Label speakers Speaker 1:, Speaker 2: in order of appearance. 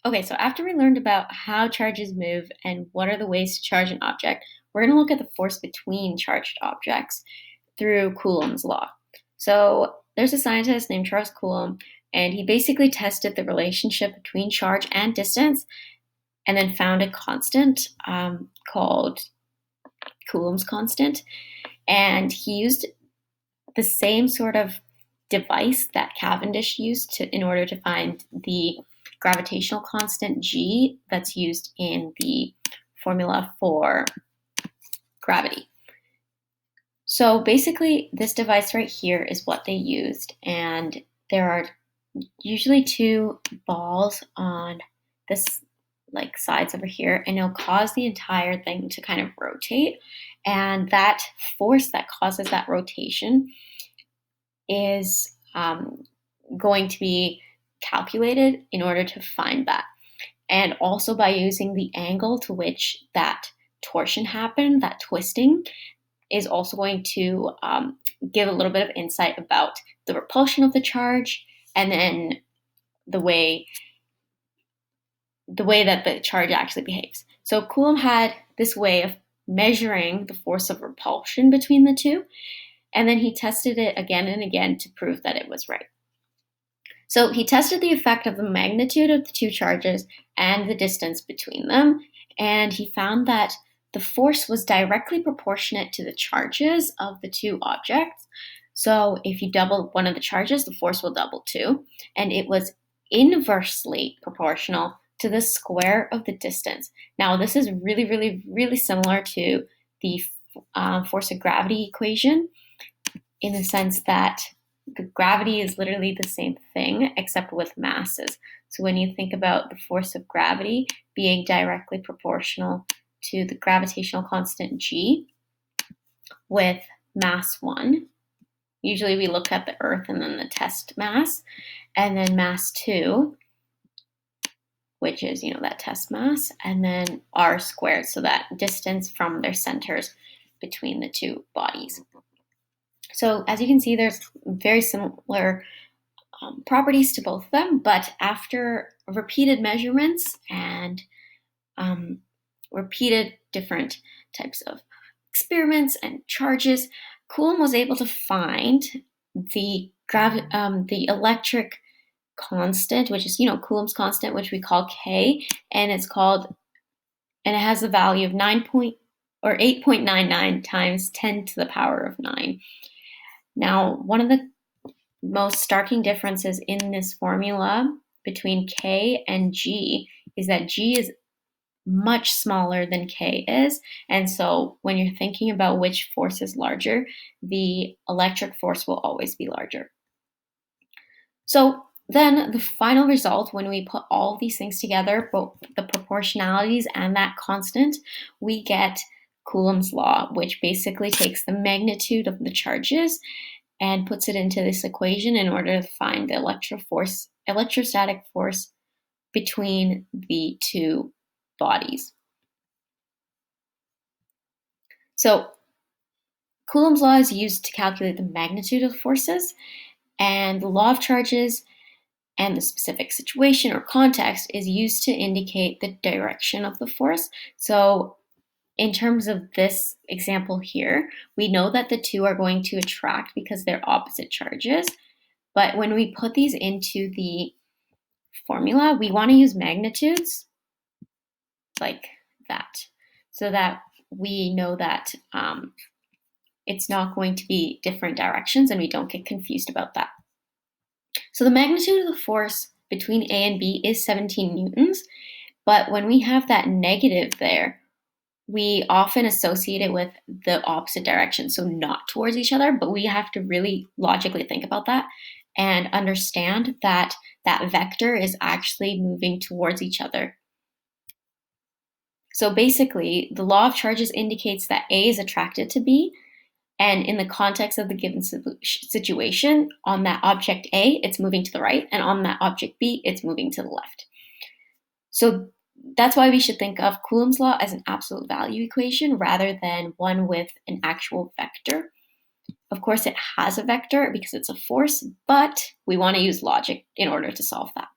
Speaker 1: Okay, so after we learned about how charges move and what are the ways to charge an object, we're going to look at the force between charged objects through Coulomb's law. So there's a scientist named Charles Coulomb, and he basically tested the relationship between charge and distance and then found a constant called Coulomb's constant. And he used the same sort of device that Cavendish used in order to find the gravitational constant G that's used in the formula for gravity. So basically, this device right here is what they used, and there are usually two balls on this sides over here, and it'll cause the entire thing to kind of rotate, and that force that causes that rotation is going to be calculated in order to find that. And also by using the angle to which that torsion happened, that twisting, is also going to give a little bit of insight about the repulsion of the charge and then the way that the charge actually behaves. So Coulomb had this way of measuring the force of repulsion between the two, and then he tested it again and again to prove that it was right. So he tested the effect of the magnitude of the two charges and the distance between them, and he found that the force was directly proportionate to the charges of the two objects. So if you double one of the charges, the force will double too, and it was inversely proportional to the square of the distance. Now, this is really, really, really similar to the force of gravity equation in the sense that the gravity is literally the same thing except with masses. So when you think about the force of gravity being directly proportional to the gravitational constant G with mass 1, usually we look at the Earth and then the test mass, and then mass 2, which is, that test mass, and then r squared, so that distance from their centers between the two bodies. So as you can see, there's very similar properties to both of them, but after repeated measurements and repeated different types of experiments and charges, Coulomb was able to find the electric constant, which is Coulomb's constant, which we call K, and it has a value of 8.99 times 10 to the power of 9. Now, one of the most starking differences in this formula between K and G is that G is much smaller than K is, and so when you're thinking about which force is larger, the electric force will always be larger. So then the final result, when we put all these things together, both the proportionalities and that constant, we get Coulomb's law, which basically takes the magnitude of the charges and puts it into this equation in order to find the electrostatic force between the two bodies. So Coulomb's law is used to calculate the magnitude of forces, and the law of charges and the specific situation or context is used to indicate the direction of the force. So in terms of this example here, we know that the two are going to attract because they're opposite charges. But when we put these into the formula, we want to use magnitudes like that so that we know that it's not going to be different directions and we don't get confused about that. So the magnitude of the force between A and B is 17 newtons, but when we have that negative there, we often associate it with the opposite direction, so not towards each other, but we have to really logically think about that and understand that that vector is actually moving towards each other. So basically, the law of charges indicates that A is attracted to B, and in the context of the given situation, on that object A, it's moving to the right, and on that object B, it's moving to the left. So that's why we should think of Coulomb's law as an absolute value equation rather than one with an actual vector. Of course, it has a vector because it's a force, but we want to use logic in order to solve that.